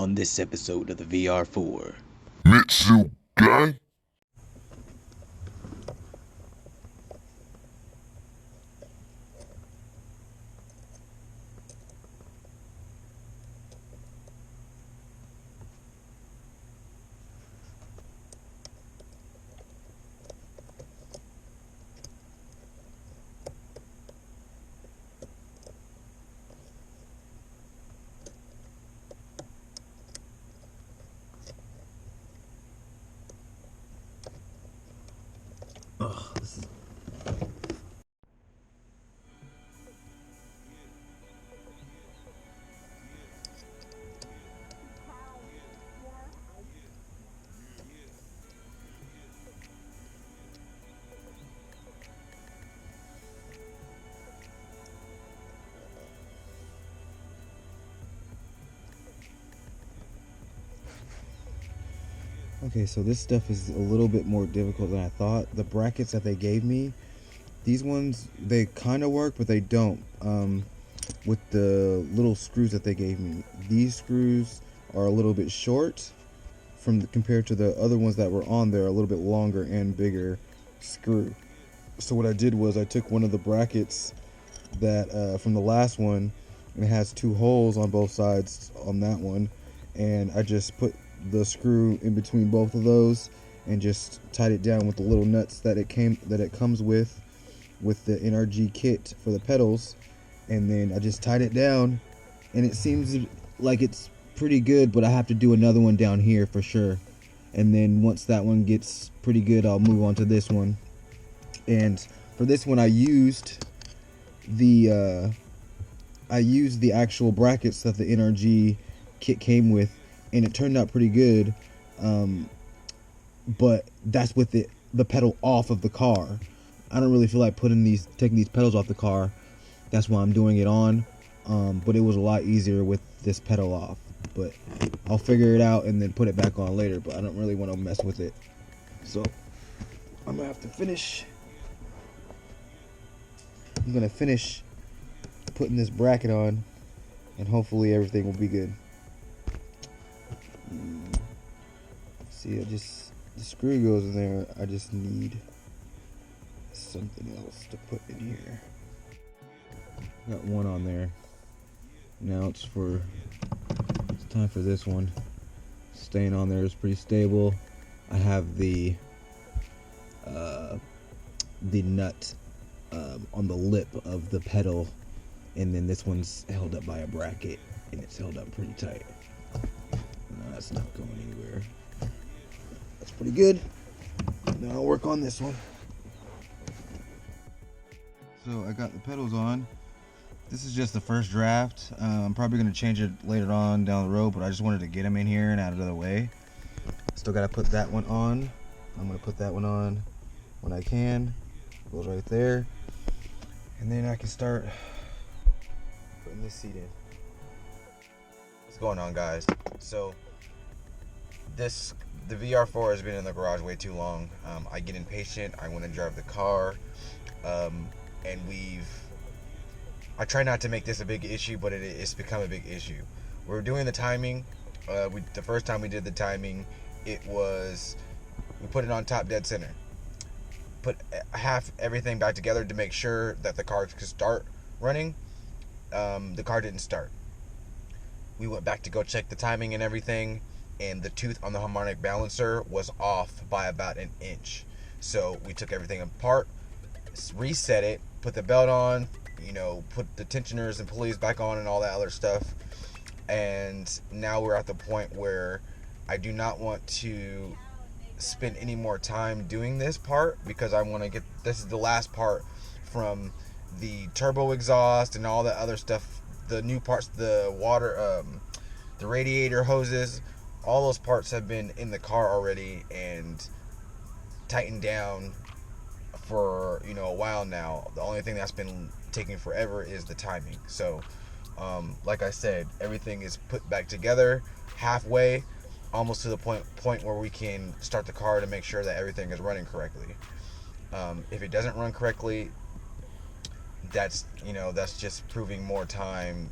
on this episode of the VR-4. Mitsu Gang? Ugh, this is... Okay, so this stuff is a little bit more difficult than I thought. The brackets that they gave me, these ones, they kind of work, but they don't. With the little screws that they gave me, these screws are a little bit short compared to the other ones that were on there, a little bit longer and bigger screw. So what I did was I took one of the brackets that from the last one, and it has two holes on both sides on that one, and I just put the screw in between both of those and just tied it down with the little nuts that it comes with the NRG kit for the pedals, and then I just tied it down, and it seems like it's pretty good, but I have to do another one down here for sure. And then once that one gets pretty good, I'll move on to this one. And for this one, I used the actual brackets that the NRG kit came with, and it turned out pretty good. But that's with the pedal off of the car. I don't really feel like taking these pedals off the car. That's why I'm doing it on. But it was a lot easier with this pedal off. But I'll figure it out and then put it back on later. But I don't really want to mess with it. So I'm gonna have to finish. I'm gonna finish putting this bracket on, and hopefully everything will be good. See, the screw goes in there. I just need something else to put in here. Got one on there. Now it's time for this one. Staying on there is pretty stable. I have the nut on the lip of the pedal, and then this one's held up by a bracket, and it's held up pretty tight. No, that's not going anywhere. That's pretty good. Now I'll work on this one. So I got the pedals on. This is just the first draft. I'm probably going to change it later on down the road, but I just wanted to get them in here and out of the way. Still got to put that one on. I'm going to put that one on when I can. Goes right there. And then I can start putting this seat in. What's going on, guys? So the VR-4 has been in the garage way too long. I get impatient. I want to drive the car. And I try not to make this a big issue, but it's become a big issue. We're doing the timing. The first time we did the timing, we put it on top dead center. Put half everything back together to make sure that the car could start running. The car didn't start. We went back to go check the timing and everything, and the tooth on the harmonic balancer was off by about an inch. So we took everything apart, reset it, put the belt on, put the tensioners and pulleys back on and all that other stuff. And now we're at the point where I do not want to spend any more time doing this part, because I want to this is the last part from the turbo exhaust and all that other stuff, the new parts, the water, the radiator hoses, all those parts have been in the car already and tightened down for a while now. The only thing that's been taking forever is the timing. So like I said, everything is put back together halfway, almost to the point where we can start the car to make sure that everything is running correctly. If it doesn't run correctly, that's just proving more time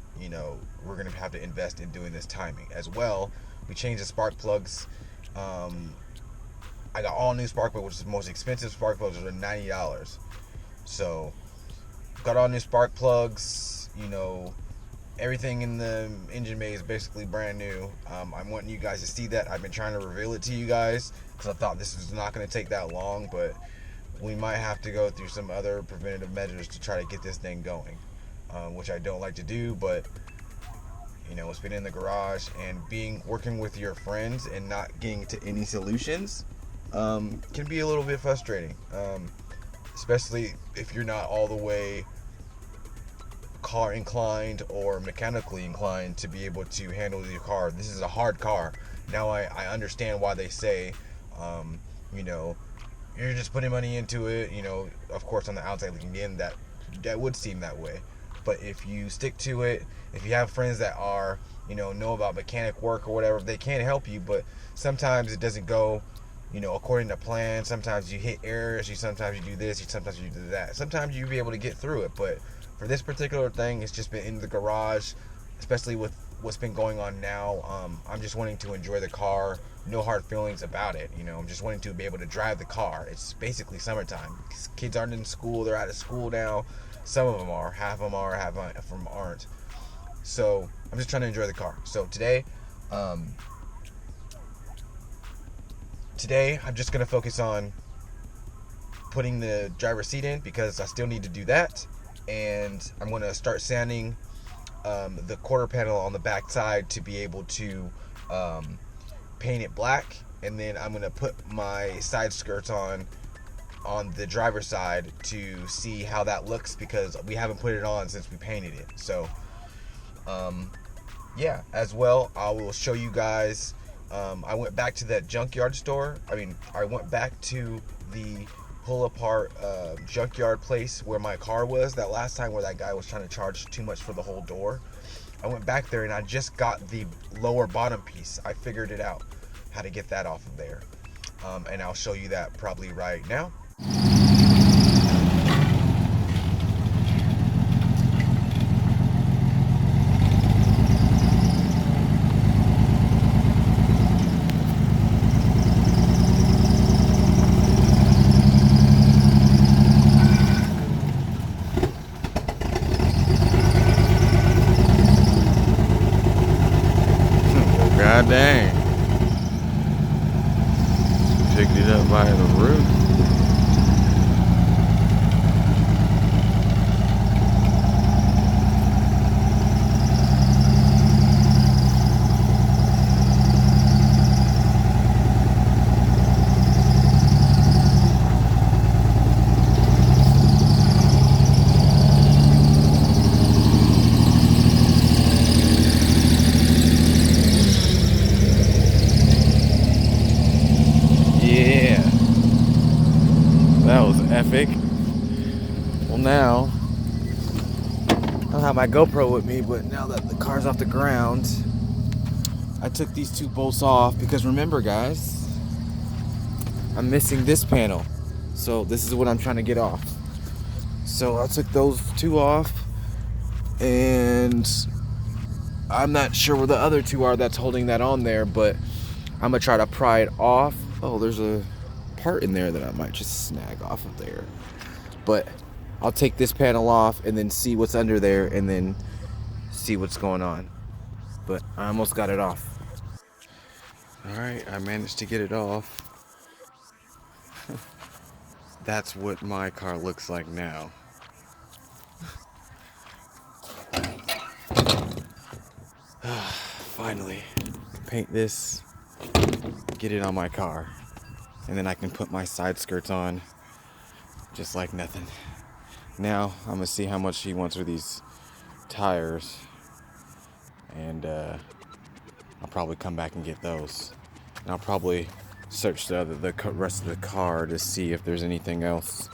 we're gonna have to invest in doing this timing as well. We changed the spark plugs. I got all new spark plugs, which is the most expensive spark plugs, are $90. So got all new spark plugs. Everything in the engine bay is basically brand new. I'm wanting you guys to see that. I've been trying to reveal it to you guys because I thought this was not going to take that long, but we might have to go through some other preventative measures to try to get this thing going, which I don't like to do, but it's been in the garage, and working with your friends and not getting to any solutions can be a little bit frustrating, especially if you're not all the way car inclined or mechanically inclined to be able to handle your car. This is a hard car. Now I understand why they say, you're just putting money into it. Of course, on the outside looking in, that would seem that way. But if you stick to it, if you have friends that are, know about mechanic work or whatever, they can help you. But sometimes it doesn't go, according to plan. Sometimes you hit errors. Sometimes you do this. Sometimes you do that. Sometimes you'll be able to get through it. But for this particular thing, it's just been in the garage, especially with what's been going on now. I'm just wanting to enjoy the car. No hard feelings about it. I'm just wanting to be able to drive the car. It's basically summertime. Kids aren't in school. They're out of school now. Some of them are. Half of them are. Half of them aren't. So I'm just trying to enjoy the car. So today I'm just going to focus on putting the driver's seat in because I still need to do that. And I'm going to start sanding the quarter panel on the back side to be able to paint it black. And then I'm going to put my side skirts on the driver's side to see how that looks, because we haven't put it on since we painted it. So as well, I will show you guys. I went back to that junkyard store. I went back to the pull apart junkyard place where my car was that last time, where that guy was trying to charge too much for the whole door. I went back there and I just got the lower bottom piece. I figured it out how to get that off of there, and I'll show you that probably right now. God dang. Picked it up by the roof. That was epic. Well, now I don't have my GoPro with me, but now that the car's off the ground, I took these two bolts off because remember, guys, I'm missing this panel. So this is what I'm trying to get off. So I took those two off, and I'm not sure where the other two are that's holding that on there, but I'm gonna try to pry it off. Oh, there's a part in there that I might just snag off of there, but I'll take this panel off and then see what's under there and then see what's going on. But I almost got it off. All right, I managed to get it off. That's what my car looks like now. Finally, paint this, get it on my car, and then I can put my side skirts on just like nothing. Now I'm gonna see how much he wants for these tires, and I'll probably come back and get those. And I'll probably search the rest of the car to see if there's anything else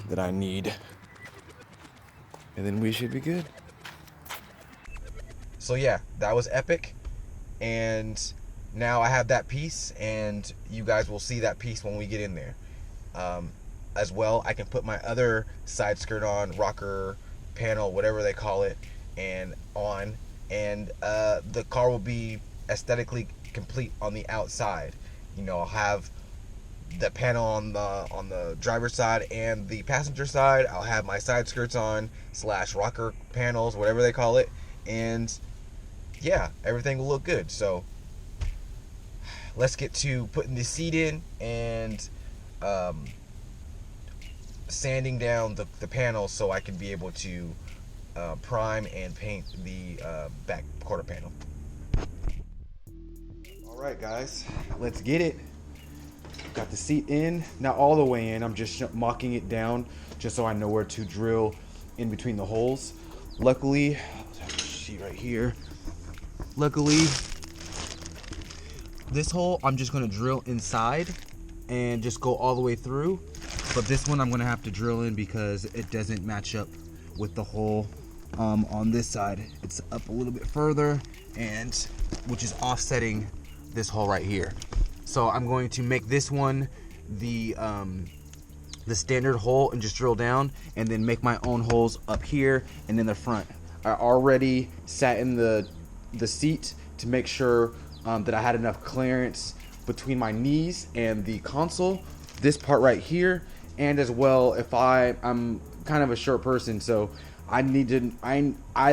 that I need, and then we should be good. So yeah, that was epic, and now I have that piece, and you guys will see that piece when we get in there. As well, I can put my other side skirt on, rocker panel, whatever they call it, and on, and the car will be aesthetically complete on the outside. You know, I'll have the panel on the driver's side and the passenger side. I'll have my side skirts on / rocker panels, whatever they call it, and yeah, everything will look good. So let's get to putting the seat in and sanding down the panels so I can be able to prime and paint the back quarter panel. Alright guys, let's get it. Got the seat in, not all the way in, I'm just mocking it down just so I know where to drill in between the holes. Luckily, sheet right here. Luckily, this hole I'm just gonna drill inside and just go all the way through. But this one I'm gonna have to drill in because it doesn't match up with the hole on this side. It's up a little bit further, and which is offsetting this hole right here. So I'm going to make this one the standard hole and just drill down, and then make my own holes up here and in the front. I already sat in the seat to make sure that I had enough clearance between my knees and the console, this part right here, and as well if I'm kind of a short person, so I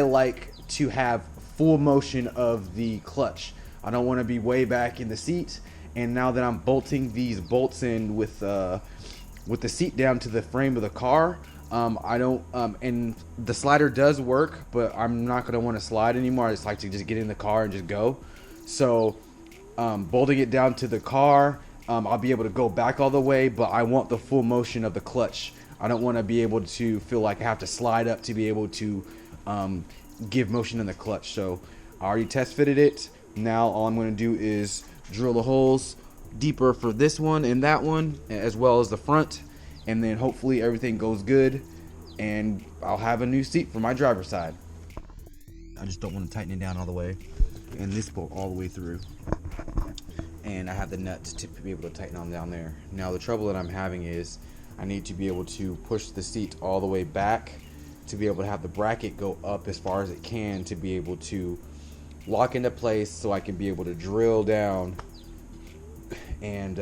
like to have full motion of the clutch. I don't want to be way back in the seat. And now that I'm bolting these bolts in with the seat down to the frame of the car, I don't and the slider does work, but I'm not gonna want to slide anymore. I just like to just get in the car and just go. So bolting it down to the car, I'll be able to go back all the way, but I want the full motion of the clutch. I don't want to be able to feel like I have to slide up to be able to give motion in the clutch. So I already test fitted it. Now all I'm going to do is drill the holes deeper for this one and that one, as well as the front, and then hopefully everything goes good and I'll have a new seat for my driver's side. I just don't want to tighten it down all the way, and this bolt all the way through, and I have the nuts to be able to tighten on down there. Now the trouble that I'm having is I need to be able to push the seat all the way back to be able to have the bracket go up as far as it can to be able to lock into place, so I can be able to drill down and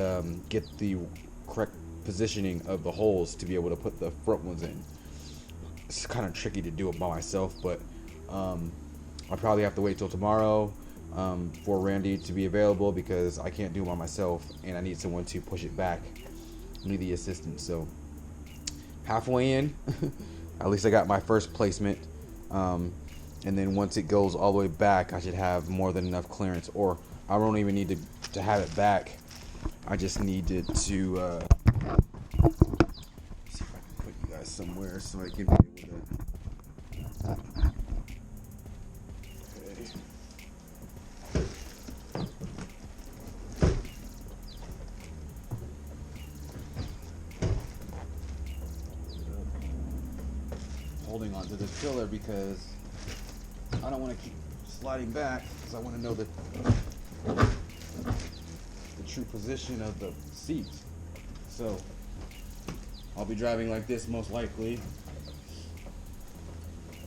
get the correct positioning of the holes to be able to put the front ones in. It's kind of tricky to do it by myself, but I'll probably have to wait till tomorrow for Randy to be available, because I can't do it by myself and I need someone to push it back. I need the assistant. So halfway in, at least I got my first placement. And then once it goes all the way back, I should have more than enough clearance, or I don't even need to have it back. I just needed to see if I can put you guys somewhere so I can be able to. Holding on to this pillar because I don't want to keep sliding back, because I want to know the true position of the seat. So I'll be driving like this most likely,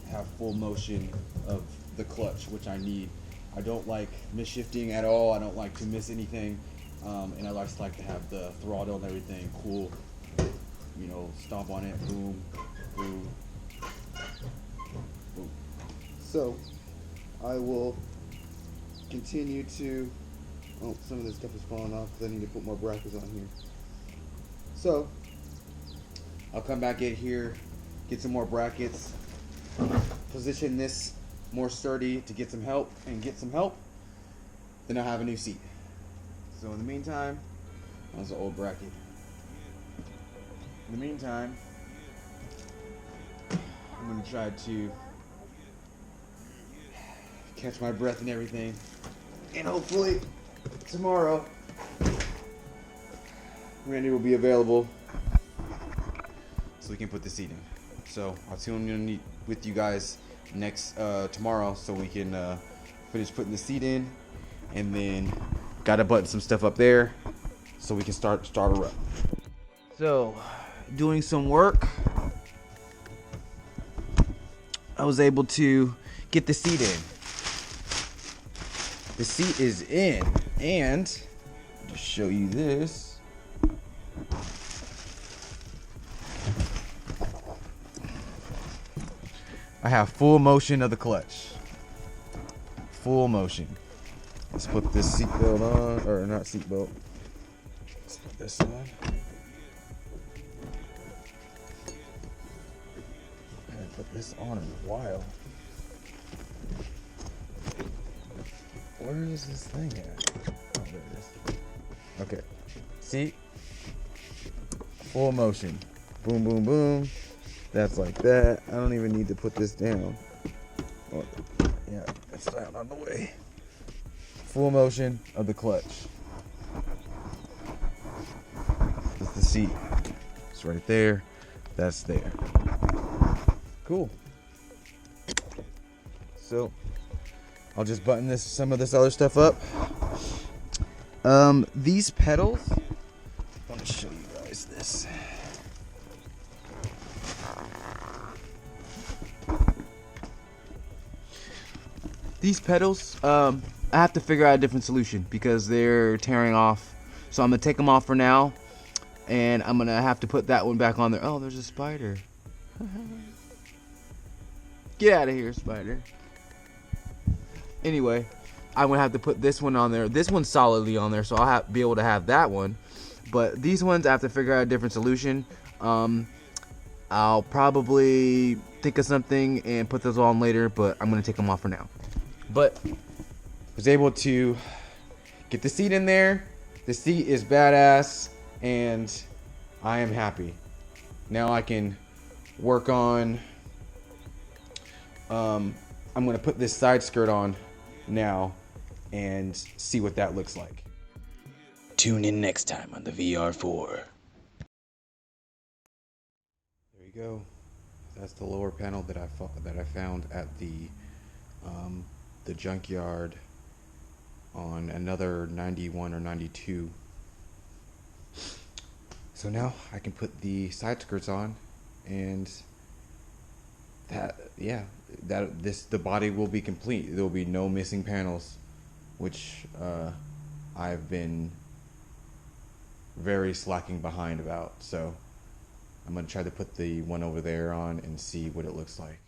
have full motion of the clutch, which I need. I don't like misshifting at all. I don't like to miss anything, and I just like to have the throttle and everything cool. You know, stomp on it, boom, boom. So I will continue to, oh, some of this stuff is falling off because I need to put more brackets on here. So I'll come back in here, get some more brackets, position this more sturdy to get some help, then I'll have a new seat. So in the meantime, that's an old bracket. In the meantime, I'm going to try to catch my breath and everything, and hopefully tomorrow Randy will be available so we can put the seat in. So I'll tune in with you guys next tomorrow so we can finish putting the seat in, and then gotta button some stuff up there so we can start her up. So doing some work I was able to get the seat in. The seat is in, and just show you this. I have full motion of the clutch. Full motion. Let's put this seatbelt on, or not seatbelt. Let's put this on. I haven't put this on in a while. Where is this thing at? Oh, there it is. Okay. Seat. Full motion. Boom, boom, boom. That's like that. I don't even need to put this down. Oh, yeah, it's down on the way. Full motion of the clutch. That's the seat. It's right there. That's there. Cool. So I'll just button some of this other stuff up. These pedals. I want to show you guys this. These pedals, I have to figure out a different solution because they're tearing off. So I'm gonna take them off for now, and I'm gonna have to put that one back on there. Oh, there's a spider. Get out of here, spider. Anyway, I'm gonna have to put this one on there. This one's solidly on there, so I'll be able to have that one. But these ones, I have to figure out a different solution. I'll probably think of something and put those on later, but I'm gonna take them off for now. But was able to get the seat in there. The seat is badass, and I am happy. Now I can work on. I'm gonna put this side skirt on now and see what that looks like. Tune in next time on the VR-4. There you go. That's the lower panel that I found at the junkyard on another 91 or 92. So now I can put the side skirts on, and the body will be complete. There will be no missing panels, which I've been very slacking behind about. So I'm gonna try to put the one over there on and see what it looks like.